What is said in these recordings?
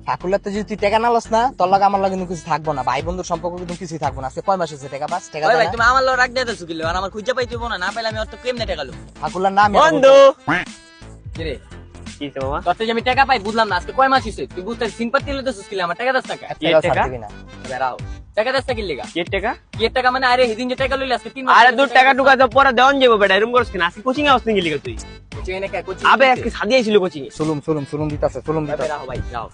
ঠাকুরলাতে যদি তুই টাকা না লস না তোর লাগে আমার লাগে কিন্তু কিছু থাকবো না, ভাই বন্ধুর সম্পর্ক কিন্তু কিছুই থাকবো না। আজকে কয় মাস হয়েছে টাকা পাস? টাকা ওই দেয় ভাই না? তুমি আমার লোক রাখ দিতেছো কি আর আমার খুঁজে পাইতে না, না পাইলে আমি অত কেমনে টাকা লব? ঠাকুরলার নাম বন্ধু কি রে কি মামা তোর থেকে আমি টাকা পাই বুঝলাম না, আজকে কয় মাস হইছে তুই বুঝতে সিম্পাতি লইতেছিস কি আমার টাকা 10 টাকা টাকা দিবি না। বেরাও টাকা 10 টাকা লিগা কি টাকা? কি টাকা মানে আরে সেদিন যে টাকা লইলে আজকে 3 মাস আরে দূর টাকা টুকা তো পরে দেওয়ান যাবো বেটা, এরকম করছিস না। আজকে কোচিং এ আসছিস গেলি তুই? কোচিং এনে কা কোচিং আবে আজকে সাদি আইছিল কোচিং এ। সুলুম দিতাছে বেরাও ভাই যাও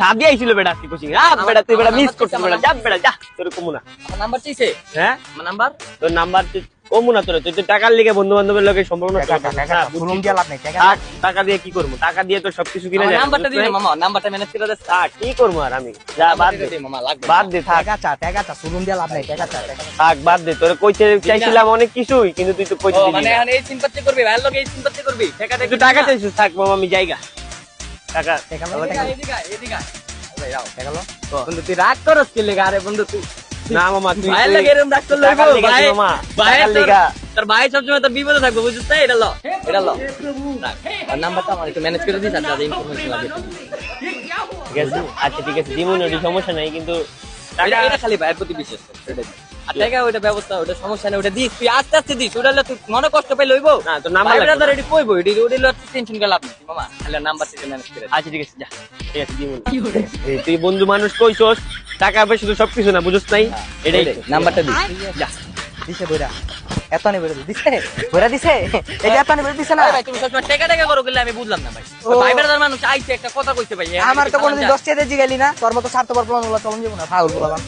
সাদি আইছিল বেটা আজকে কোচিং এ। বেটা তুই বেটা মিস করছিস বেটা, যা বেটা যা, তোর কমুনা। আমার নাম্বার চাইছে, হ্যাঁ আমার নাম্বার তোর নাম্বার তুই কমুনা, তোর তুই তো টাকার লিগে বন্ধু বান্ধবের লগে সম্পর্ক নষ্ট করছিস। হ্যাঁ, সুলুম দিয়া লাভ নাই, টাকা টাকা দিয়ে কি করবো? টাকা দিয়ে তো সবকিছু কিনে আমার যায়। নাম্বারটা দিলে মামা, নাম্বারটা ম্যানেজ করে দে। কি করবো আর আমি? যা বাদ দে, মামা লাগবে বাদ দে, থাক টাকা চা সুলুম দিয়া লাভ নাই, টাকা চা। থাক বাদ দে। তোর কইতে চাইছিলাম অনেক কিছুই, কিন্তু তুই তো কইতে ও দিলি মানে না। এখন এই সিম্পাতি করবি ভাইয়ের লোক, এই সিম্পাতি করবি টাকা তুই টাকা চাইছিস, থাক মামা আমি যাইগা। টাকা টাকা এদিকে ভাই যাও টাকা লো। বন্ধু তুই রাগ করস কি লেগা? আরে বন্ধু তুই না মামা তুই ভাইয়ের লাগে এরকম রাগ করলে টাকার লিগা ভাই তুই মামা, ভাই টাকার লিগা। তোর ভাই সবসময় তোর বিপদে থাকবে বুঝছিস না? এটা লো এটা লো আর নাম্বারটা আমার একটু ম্যানেজ করে দিস আর যা ইনফরমেশন লাগে ঠিক আছে? আচ্ছা ঠিক আছে, দিমুন, ওটি সমস্যা নাই, কিন্তু টাকা এটা খালি ভাইয়ের প্রতি বিশ্বাস কর, সেটাই। আর টাকা ওইটা ব্যবস্থা, ওটা সমস্যা নেই, ওটা দিস তুই আস্তে আস্তে দিস, ওটা হলে তুই মনে কষ্ট পাই লইবো না, তোর নাম্বার ভাই লাগবে। ব্রাদার এটি কইবো, এটি ওটা হলে টেনশন করে লাভ নেই মামা, খালি নাম্বার থেকে ম্যানেজ করে দে। আচ্ছা ঠিক আছে, যা ঠিক আছে দিমুন। এই তুই বন্ধু মানুষ কইছস, টাকা পয়সা তো সবকিছু না, বুঝছ নাই? এটাই তো। নাম্বারটা দিস যা দিছে বইরা এত নি বইরা দিছে বইরা দিছে এই যে এত নি বইরা দিছে না। ভাই তুমি সবসময় টাকা টাকা করো গেলে আমি বুঝলাম না ভাই। ও। ভাই ব্রাদার মানুষ আইছে একটা কথা কইছে ভাই, আমার তো কোনদিন 10 টাকা দিয়ে জিগাইলি না, তোর মতো স্বার্থপর প্লান হলো চলন যাবো না, ফাউল বললাম।